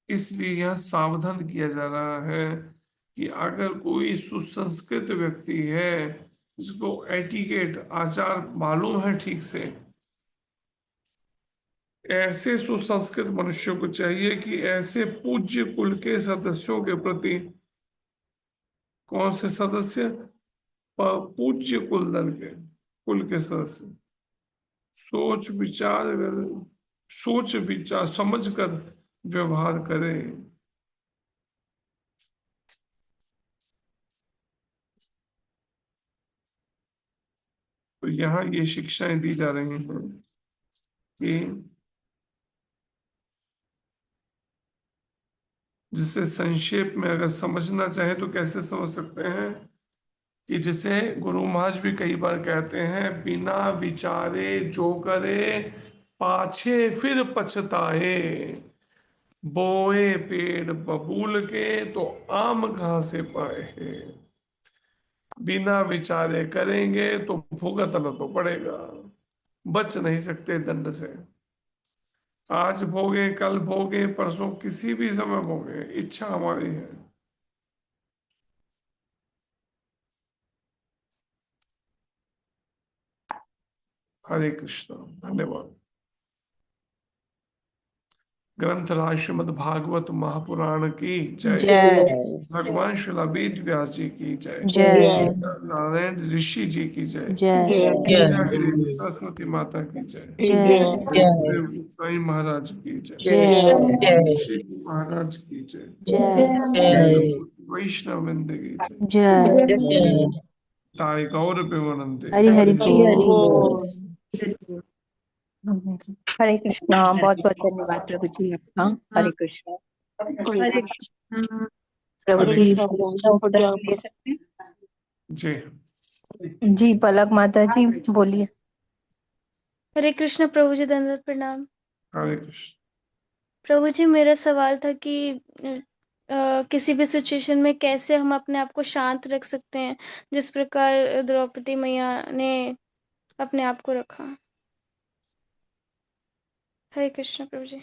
इसलिए यह सावधान किया जा रहा है कि अगर कोई सुसंस्कृत व्यक्ति है, जिसको एटिकेट आचार मालूम है ठीक से, ऐसे सुसंस्कृत मनुष्यों को चाहिए कि ऐसे पूज्य कुल के सदस्यों के प्रति, कौन से सदस्य? पूज्य कुल के सदस्य सोच विचार समझ कर व्यवहार करें। तो यहाँ ये शिक्षाएं दी जा रही हैं कि जिसे संक्षेप में अगर समझना चाहे तो कैसे समझ सकते हैं कि जिसे गुरु महाराज भी कई बार कहते हैं, बिना विचारे जो करे पाछे फिर पछताए, बोए पेड़ बबूल के तो आम कहां से पाए है। बिना विचारे करेंगे तो भुगतना तो पड़ेगा, बच नहीं सकते दंड से। आज भोगे, कल भोगे, परसों किसी भी समय भोगे, इच्छा हमारी है। हरे कृष्ण, धन्यवाद। ग्रंथराज श्रीमद् भागवत महापुराण की जय। जय भगवान श्री वेद व्यास जी की जय। जय नारायण ऋषि जी की जय। जय विद्या देवी सरस्वती माता की जय। जय गुरुदेव गोसाई महाराज की जय। जय श्री महाराज की जय। जय वैष्णव वृंद की जय। जय ताई गौर प्रेमानंदे। हरि हरि बोल। हरे कृष्णा। बहुत बहुत धन्यवाद प्रभु जी आपका। हरे कृष्णा। हरे कृष्णा। प्रभु जी हरे प्रश्न उत्तर ले सकते हैं? जी जी पलक माता जी बोलिए। हरे कृष्ण प्रभु जी, दंडवत प्रणाम। हरे कृष्ण। प्रभु जी मेरा सवाल था कि किसी भी सिचुएशन में कैसे हम अपने आप को शांत रख सकते हैं, जिस प्रकार द्रौपदी मैया ने अपने आप को रखा। हरे कृष्ण प्रभु जी।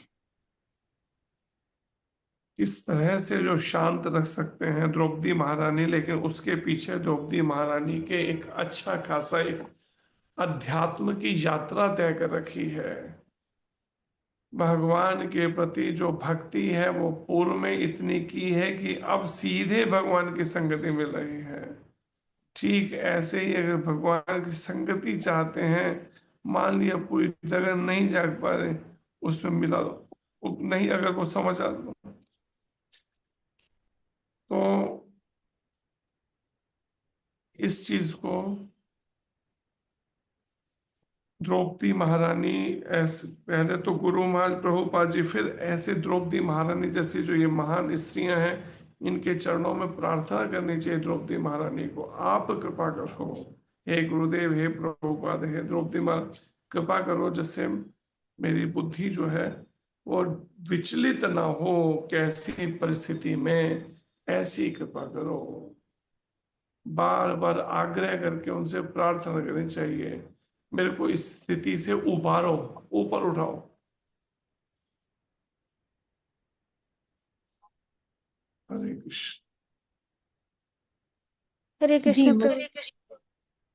इस तरह से जो शांत रख सकते हैं द्रौपदी महारानी, लेकिन उसके पीछे द्रौपदी महारानी के एक अच्छा खासा एक अध्यात्म की यात्रा तय कर रखी है। भगवान के प्रति जो भक्ति है वो पूर्व में इतनी की है कि अब सीधे भगवान की संगति मिल रही है। ठीक ऐसे ही अगर भगवान की संगति चाहते हैं, मान लिया पूरी तरह नहीं जाग पा रहे, उसमें मिला नहीं, अगर वो समझ आ तो इस चीज को द्रौपदी महारानी ऐसे, पहले तो गुरु महाराज प्रभुपाद जी, फिर ऐसे द्रौपदी महारानी जैसी जो ये महान स्त्रियां हैं, इनके चरणों में प्रार्थना करनी चाहिए द्रौपदी महारानी को, आप कृपा करो हे गुरुदेव, हे प्रभुपाद, हे द्रौपदी महाराज, कृपा करो जिससे मेरी बुद्धि जो है वो विचलित ना हो, कैसी परिस्थिति में, ऐसी कृपा करो। बार बार आग्रह करके उनसे प्रार्थना करनी चाहिए, मेरे को इस स्थिति से उबारो, ऊपर उठाओ। हरे कृष्ण। हरे जी कृष्ण प्रभु।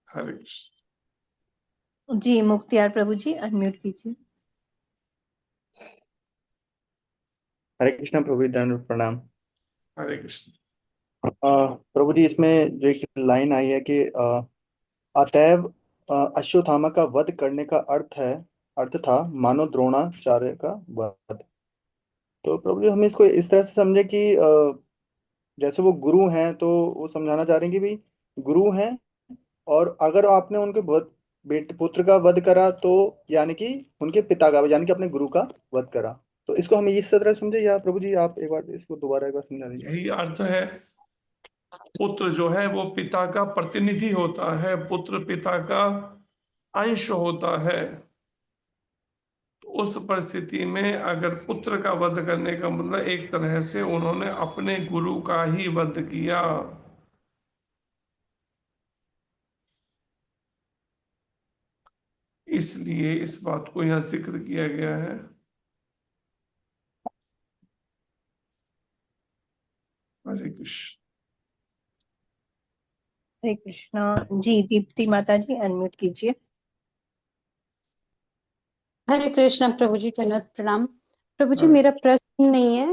हरे कृष्ण। जी मुख्तियार प्रभु जी अनम्यूट कीजिए। हरे कृष्णा प्रभु जी, दंड प्रणाम। हरे कृष्ण। प्रभु जी, इसमें जो एक लाइन आई है कि अतएव अश्वत्थामा का वध करने का अर्थ था मानो द्रोणाचार्य का वध। तो प्रभु जी हम इसको इस तरह से समझे कि जैसे वो गुरु हैं, तो वो समझाना चाह रहे हैं कि भाई गुरु हैं, और अगर आपने उनके बेटे पुत्र का वध करा तो यानी कि उनके पिता का, यानी कि अपने गुरु का वध करा। तो इसको हम इस तरह समझे, या प्रभु जी आप एक बार इसको दोबारा एक बार समझा दीजिए। यही अर्थ है। पुत्र जो है वो पिता का प्रतिनिधि होता है, पुत्र पिता का अंश होता है। तो उस परिस्थिति में अगर पुत्र का वध करने का मतलब एक तरह से उन्होंने अपने गुरु का ही वध किया। इसलिए इस बात को यहां जिक्र किया गया है। हरे कृष्ण। हरे कृष्णा। जी दीप्ति माता जी अनम्यूट कीजिए। हरे कृष्ण प्रभु जी, दंडवत प्रणाम। प्रभु जी हरे मेरा प्रश्न नहीं है,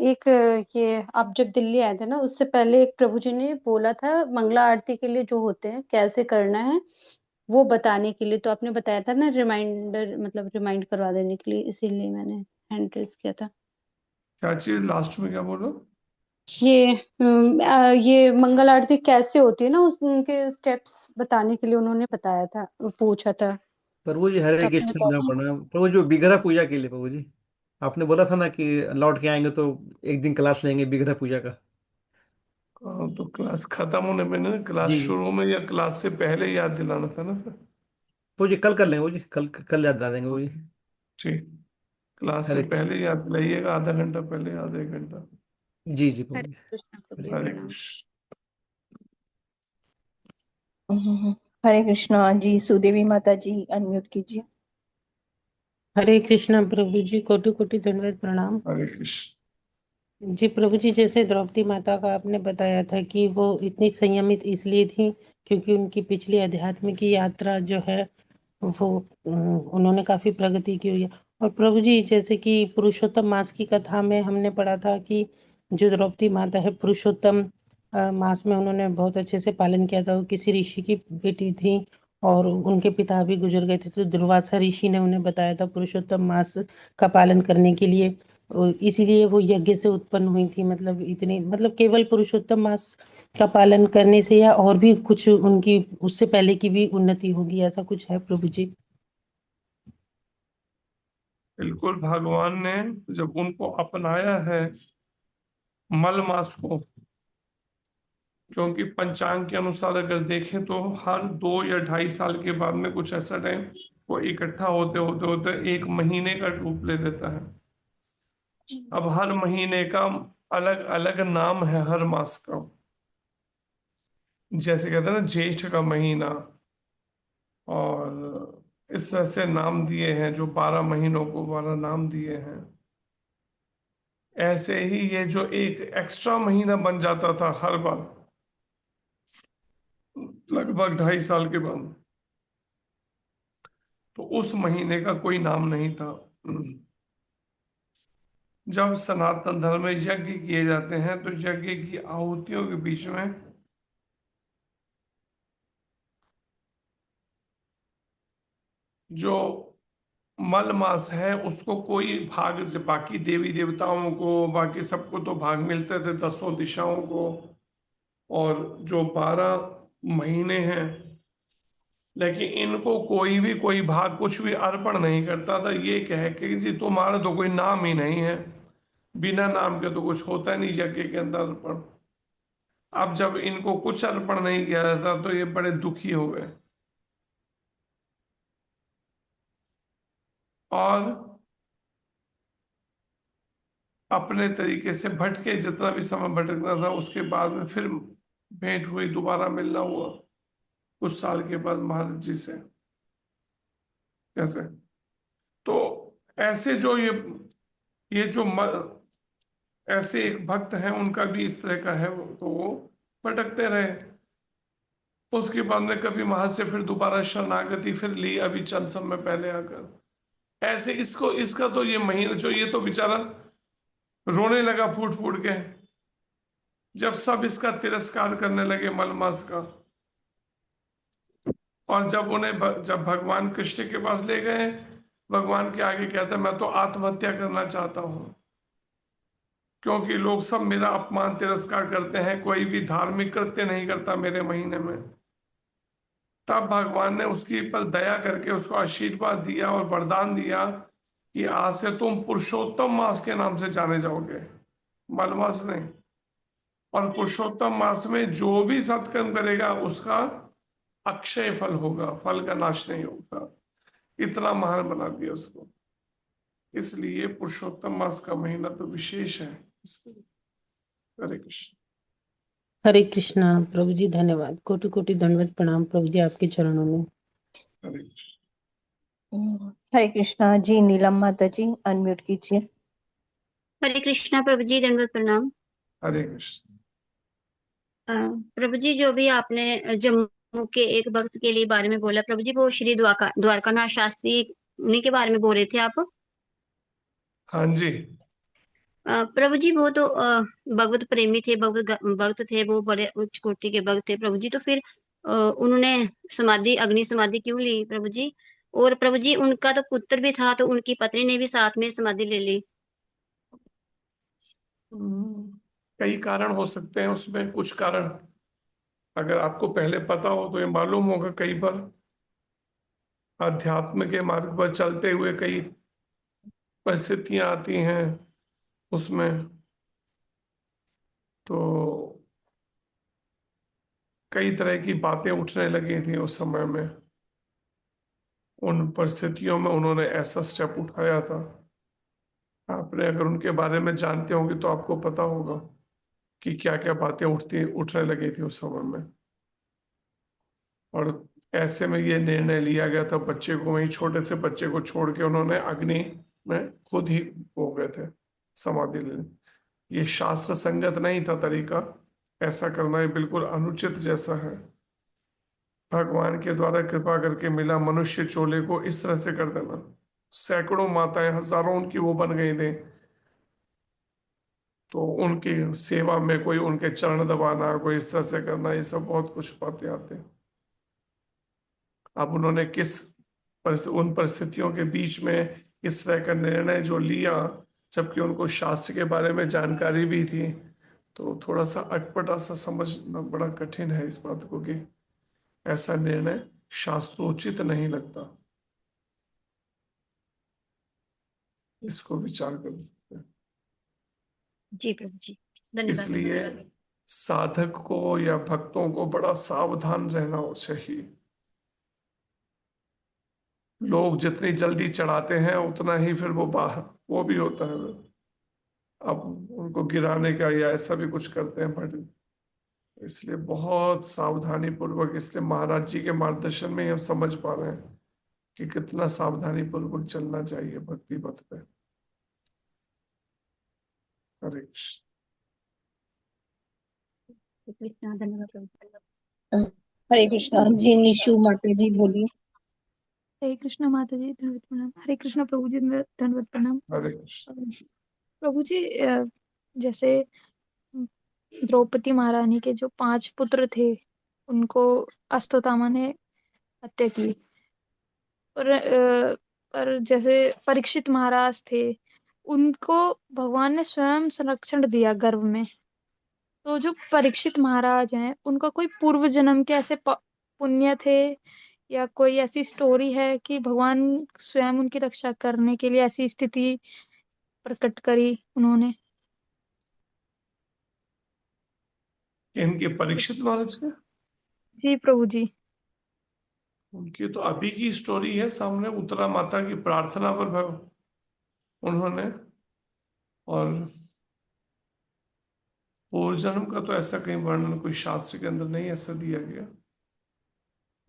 एक ये आप जब दिल्ली आए थे ना, उससे पहले एक प्रभु जी ने बोला था मंगला आरती के लिए जो होते हैं कैसे करना है वो बताने के लिए, तो आपने बताया था ना, रिमाइंडर मतलब रिमाइंड करवा देने के लिए, इसीलिए मैंने हैंड रेज किया था। क्या चीज लास्ट में क्या बोलो? ये मंगल आरती कैसे होती है ना, उनके स्टेप्स बताने के लिए उन्होंने बताया था, पूछा था। प्रभु जी हरे आपने कृष्ण बताया। प्रणाम। प्रभु जी विग्रह पूजा के लिए, प्रभु जी आपने बोला था ना कि लौट के आएंगे तो एक दिन क्लास लेंगे विग्रह पूजा का। तो क्लास खत्म होने में ना, क्लास जी शुरू में या क्लास से पहले याद दिलाना था ना। प्रभु जी कल कर लेंगे, प्रभु जी कल याद दिला देंगे प्रभु जी। ठीक, क्लास से हरे पहले याद दिलाइएगा, आधा घंटा पहले, आधा एक घंटा। जी जी प्रभु हरे जी। कृष्ण प्रभु जी, हरे प्रणाम। कृष्ण। हरे कृष्णा। जी सुदेवी माता जी अनम्यूट कीजिए। हरे कृष्णा प्रभु जी, कोटि कोटि दंडवत प्रणाम। हरे कृष्ण। जी प्रभु जी, जैसे द्रौपदी माता का आपने बताया था कि वो इतनी संयमित इसलिए थी क्योंकि उनकी पिछली अध्यात्म की यात्रा जो है वो उन्होंने काफी प्रगति की हुई है, और प्रभु जी जैसे कि पुरुषोत्तम मास की कथा में हमने पढ़ा था कि जो द्रौपदी माता है पुरुषोत्तम मास में उन्होंने बहुत अच्छे से पालन किया था। वो किसी ऋषि की बेटी थी और उनके पिता भी गुजर गए थे, तो दुर्वासा ऋषि ने उन्हें बताया था पुरुषोत्तम मास का पालन करने के लिए। इसीलिए वो यज्ञ से उत्पन्न हुई थी। मतलब इतनी, मतलब केवल पुरुषोत्तम मास का पालन करने से या और भी कुछ उनकी उससे पहले की भी उन्नति होगी, ऐसा कुछ है प्रभु जी? बिल्कुल, भगवान ने जब उनको अपनाया है मल मास को, क्योंकि पंचांग के अनुसार अगर देखें तो हर 2 या 2.5 साल के बाद में कुछ ऐसा टाइम वो इकट्ठा होते होते होते 1 महीने का रूप ले लेता है। अब हर महीने का अलग अलग नाम है हर मास का। जैसे कहते हैं ना ज्येष्ठ का महीना, और इस तरह से नाम दिए हैं, जो 12 महीनों को 12 नाम दिए हैं। ऐसे ही ये जो एक एक्स्ट्रा महीना बन जाता था हर बार लगभग 2.5 साल के बाद, तो उस महीने का कोई नाम नहीं था। जब सनातन धर्म में यज्ञ किए जाते हैं तो यज्ञ की आहुतियों के बीच में जो मल मास है उसको कोई भाग, बाकी देवी देवताओं को, बाकी सबको तो भाग मिलते थे 10 दिशाओं को, और जो 12 महीने हैं, लेकिन इनको कोई भी कोई भाग कुछ भी अर्पण नहीं करता था। ये कह के जी तुम्हारा तो कोई नाम ही नहीं है, बिना नाम के तो कुछ होता नहीं यज्ञ के अंदर अर्पण। अब जब इनको कुछ अर्पण नहीं किया जाता तो ये बड़े दुखी हो गए, और अपने तरीके से भटके, जितना भी समय भटकना था। उसके बाद में फिर भेंट हुई, दोबारा मिलना हुआ कुछ साल के बाद महाराज जी से। कैसे? तो ऐसे जो ये जो ऐसे एक भक्त हैं, उनका भी इस तरह का है, तो वो भटकते रहे। उसके बाद में कभी वहां से फिर दोबारा शरणागति फिर ली, अभी चंद समय पहले आकर। ऐसे इसको, इसका तो ये महीना जो, ये तो बेचारा रोने लगा फूट फूट के जब सब इसका तिरस्कार करने लगे मलमास का। और जब जब भगवान कृष्ण के पास ले गए, भगवान के आगे कहता मैं तो आत्महत्या करना चाहता हूं, क्योंकि लोग सब मेरा अपमान तिरस्कार करते हैं, कोई भी धार्मिक कृत्य नहीं करता मेरे महीने में। तब भगवान ने उसके पर दया करके उसको आशीर्वाद दिया और वरदान दिया कि आज से तुम पुरुषोत्तम मास के नाम से जाने जाओगे, मलमास नहीं। और पुरुषोत्तम मास में जो भी सत्कर्म करेगा उसका अक्षय फल होगा, फल का नाश नहीं होगा। इतना महान बना दिया उसको। इसलिए पुरुषोत्तम मास का महीना तो विशेष है। हरे कृष्ण। हरे कृष्णा प्रभु जी, धन्यवाद, कोटि कोटि दंडवत प्रणाम प्रभु जी आपके चरणों में। हरे कृष्ण। हरे कृष्णा जी। नीलम माता जी अनम्यूट कीजिए। हरे कृष्णा प्रभु जी, दंडवत प्रणाम। हरे कृष्ण। प्रभु जी, जो भी आपने जम्मू के एक भक्त के लिए बारे में बोला प्रभु जी, वो श्री द्वारकानाथ शास्त्री, उन्हीं के बारे में बोल रहे थे आप? हाँ जी। प्रभु जी, वो तो भगवत प्रेमी थे, भक्त थे, वो बड़े उच्च कोटि के भक्त थे प्रभु जी। तो फिर उन्होंने समाधि, अग्नि समाधि क्यों ली प्रभु जी? और प्रभु जी, उनका तो पुत्र भी था, तो उनकी पत्नी ने भी साथ में समाधि ले ली। कई कारण हो सकते हैं उसमें। कुछ कारण अगर आपको पहले पता हो तो ये मालूम होगा। कई बार अध्यात्म के मार्ग पर चलते हुए कई परिस्थितियां आती हैं उसमें, तो कई तरह की बातें उठने लगी थी उस समय में। उन परिस्थितियों में उन्होंने ऐसा स्टेप उठाया था। आपने अगर उनके बारे में जानते होंगे तो आपको पता होगा कि क्या क्या बातें उठने लगी थी उस समय में। और ऐसे में ये निर्णय लिया गया था, बच्चे को, वही छोटे से बच्चे को छोड़ के उन्होंने अग्नि में खुद ही हो गए थे समाधि लेने। ये शास्त्र संगत नहीं था तरीका, ऐसा करना ये बिल्कुल अनुचित जैसा है। भगवान के द्वारा कृपा करके मिला मनुष्य चोले को इस तरह से कर देना सैकड़ों माताएं, हजारों उनकी वो बन गई थी। तो उनकी सेवा में कोई उनके चरण दबाना, कोई इस तरह से करना, ये सब बहुत कुछ बातें आते हैं। अब उन्होंने उन परिस्थितियों के बीच में इस तरह का निर्णय जो लिया, जबकि उनको शास्त्र के बारे में जानकारी भी थी, तो थोड़ा सा अटपटा सा समझना बड़ा कठिन है इस बात को कि ऐसा निर्णय शास्त्रोचित नहीं लगता। इसको विचार कर सकते हैं। जी प्रभु जी, धन्यवाद। इसलिए साधक को या भक्तों को बड़ा सावधान रहना चाहिए। लोग जितनी जल्दी चढ़ाते हैं उतना ही फिर वो भी होता है। अब उनको गिराने का या ऐसा भी कुछ करते हैं, बट इसलिए बहुत सावधानी पूर्वक, इसलिए महाराज जी के मार्गदर्शन में ही हम समझ पा रहे हैं कि कितना सावधानी पूर्वक चलना चाहिए भक्ति पथ पे। हरे कृष्ण। कृष्णा, धन्यवाद प्रभु। हरे कृष्णा जी। निशु माता जी बोलिए। हरे कृष्णा माता जी, दंडवत प्रणाम। हरे कृष्णा प्रभु जी, दंडवत प्रणाम। हरे कृष्ण। प्रभु जी, जैसे द्रौपदी महारानी के जो 5 पुत्र थे, उनको अश्वत्थामा ने हत्या की। और जैसे परीक्षित महाराज थे, उनको भगवान ने स्वयं संरक्षण दिया गर्भ में। तो जो परीक्षित महाराज हैं, उनका कोई पूर्व जन्म के ऐसे पुण्य थे या कोई ऐसी स्टोरी है कि भगवान स्वयं उनकी रक्षा करने के लिए ऐसी स्थिति प्रकट करी उन्होंने? इनके परीक्षित महाराज के, जी प्रभु जी। उनकी तो अभी की स्टोरी है सामने। उत्तरा माता की प्रार्थना पर उन्होंने, और पूर्व जन्म का तो ऐसा कहीं वर्णन कोई शास्त्र के अंदर नहीं ऐसा दिया गया।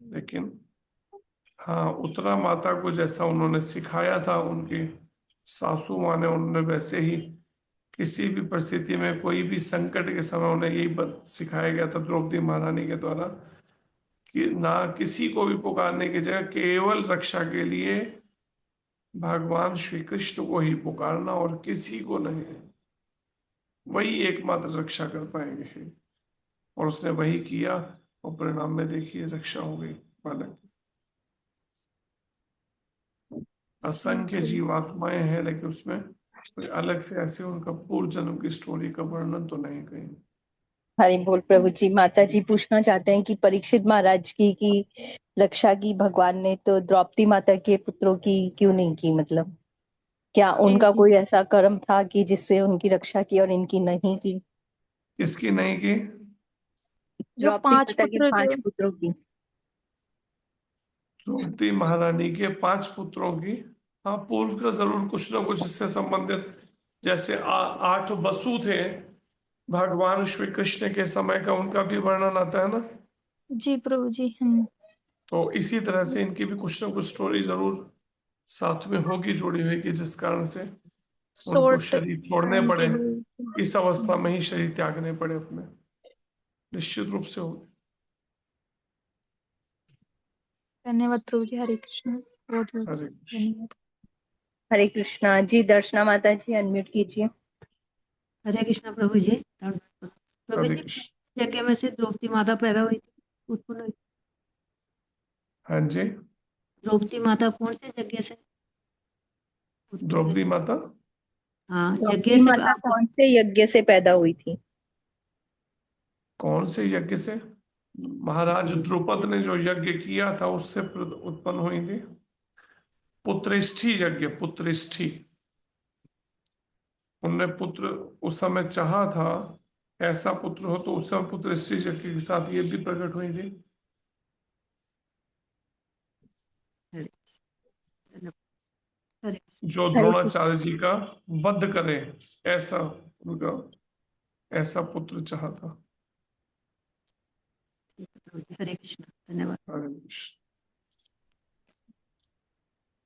लेकिन हाँ, उत्तरा माता को जैसा उन्होंने सिखाया था उनकी सासू माँ ने, उन्होंने वैसे ही किसी भी परिस्थिति में, कोई भी संकट के समय उन्हें यही सिखाया गया था द्रौपदी महारानी के द्वारा कि ना किसी को भी पुकारने की जगह केवल रक्षा के लिए भगवान श्री कृष्ण को ही पुकारना और किसी को नहीं। वही एकमात्र रक्षा कर पाएंगे। और उसने वही किया और परिणाम में देखिए रक्षा हो गई बालक की। असंख्य जीवात्माएं हैं, लेकिन उसमें कोई अलग से ऐसे उनका पूर्व जन्म की स्टोरी का वर्णन तो नहीं कहीं। हरि बोल प्रभु जी। माता जी पूछना चाहते हैं कि परीक्षित महाराज की रक्षा की भगवान ने, तो द्रौपदी माता के पुत्रों की क्यों नहीं की? मतलब क्या उनका कोई ऐसा कर्म था कि जिससे उनकी रक्षा की और इनकी नहीं की? किसकी नहीं की? जो द्रौपदी 5 माता के पुत्र 5 पुत्रों की। द्रौपदी महारानी के 5 पुत्रों की, हाँ, पूर्व का जरूर कुछ ना कुछ इससे संबंधित, जैसे 8 वसु थे भगवान श्री कृष्ण के समय का, उनका भी वर्णन आता है ना। जी प्रभु जी। तो इसी तरह से इनकी भी कुछ ना कुछ स्टोरी जरूर साथ में होगी जुड़ी हुई, कि जिस कारण से उनको शरीर छोड़ने पड़े, इस अवस्था में ही शरीर त्यागने पड़े अपने, निश्चित रूप से होगी। धन्यवाद प्रभु जी। हरे कृष्ण। बहुत बहुत हरे कृष्ण। धन्यवाद। हरे कृष्णा जी। दर्शना माता जी अनम्यूट कीजिए। हरे कृष्णा प्रभु जी। प्रभु हरे जी, कृष्ण। यज्ञ में से द्रौपदी माता पैदा हुई थी, उत्पन्न हुई? हाँ जी। द्रौपदी माता कौन से यज्ञ से? द्रौपदी माता, हाँ, यज्ञ द्रौपदी से माता कौन से यज्ञ से पैदा हुई थी? कौन से यज्ञ से? महाराज द्रुपद ने जो यज्ञ किया था उससे उत्पन्न हुई थी। पुत्रेष्ठी यज्ञ, पुत्रेष्ठी। उनने पुत्र उस समय चाहा था, ऐसा पुत्र हो, तो उस समय पुत्रेष्ठी यज्ञ के साथ ये भी प्रकट हुई थी। जो द्रोणाचार्य जी का वध करे, ऐसा उनका ऐसा पुत्र चाहा था। हरे कृष्ण। धन्यवाद। हरे कृष्ण।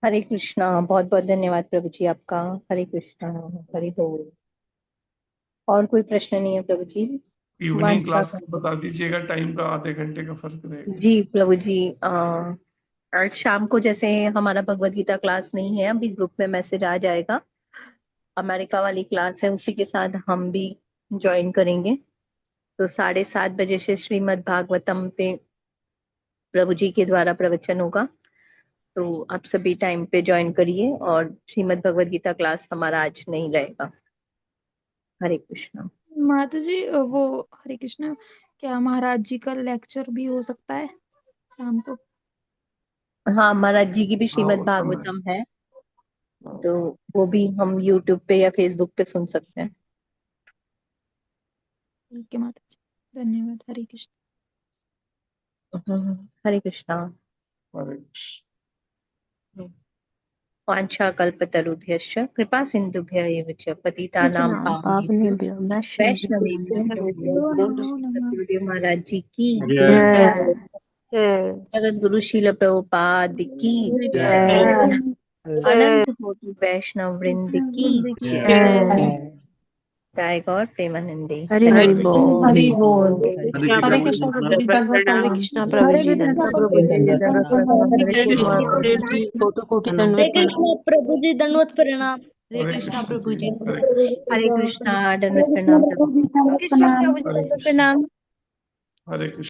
हरे कृष्णा। बहुत बहुत धन्यवाद प्रभु जी आपका। हरे कृष्णा। हरे बोल। और कोई प्रश्न नहीं है प्रभु जी? इवनिंग क्लास बता दीजिएगा, टाइम का आधे घंटे का फर्क रहेगा। जी प्रभु जी। आज शाम को जैसे हमारा भगवत गीता क्लास नहीं है, अभी ग्रुप में मैसेज आ जाएगा, अमेरिका वाली क्लास है, उसी के साथ हम भी ज्वाइन करेंगे। तो 7:30 बजे से श्रीमद् भागवतम पे प्रभु जी के द्वारा प्रवचन होगा। तो आप सभी टाइम पे ज्वाइन करिए, और श्रीमद् भगवत गीता क्लास हमारा आज नहीं रहेगा। हरे कृष्णा। माता जी वो हरे कृष्णा, क्या महाराज जी का लेक्चर भी हो सकता है शाम को? हाँ, महाराज जी की भी हाँ श्रीमद् उस समय भागवतम है, तो वो भी हम यूट्यूब पे या फेसबुक पे सुन सकते हैं। ठीक है माता जी, धन्यवाद। हरे कृष्ण। हरे कृष्णा। हरे कृष्ण। वाञ्छाकल्पतरुभ्यश्च कृपा सिन्धुभ्य एव च पतितानां पावनेभ्यो वैष्णवेभ्यो नमो नमः। गुरुदेव महाराज जी की जगत गुरु शील प्रभुपाद की अनंत कोटि वैष्णव वृंद की जय गौर प्रेमानंदे। हरि हरे बोल। हरि बोल। हरे कृष्ण प्रभु जी, हरे कृष्णा प्रभु हरे जी, कृष्ण दंडवत प्रभु जी, प्रभु दंडवत प्रणाम। हरे हरे कृष्ण कृष्णा प्रभु जी, कोटि कोटि दंडवत प्रणाम। प्रभु जी दंडवत प्रणाम। हरे हरे कृष्णा कृष्ण प्रभु जी, जी। हरे कृष्ण। हरे कृष्णा। दंडवत प्रणाम प्रभु जी। दंडवत कृष्ण प्रणाम। प्रभु जी, हरे दंडवत कृष्ण। प्रणाम। हरे कृष्ण।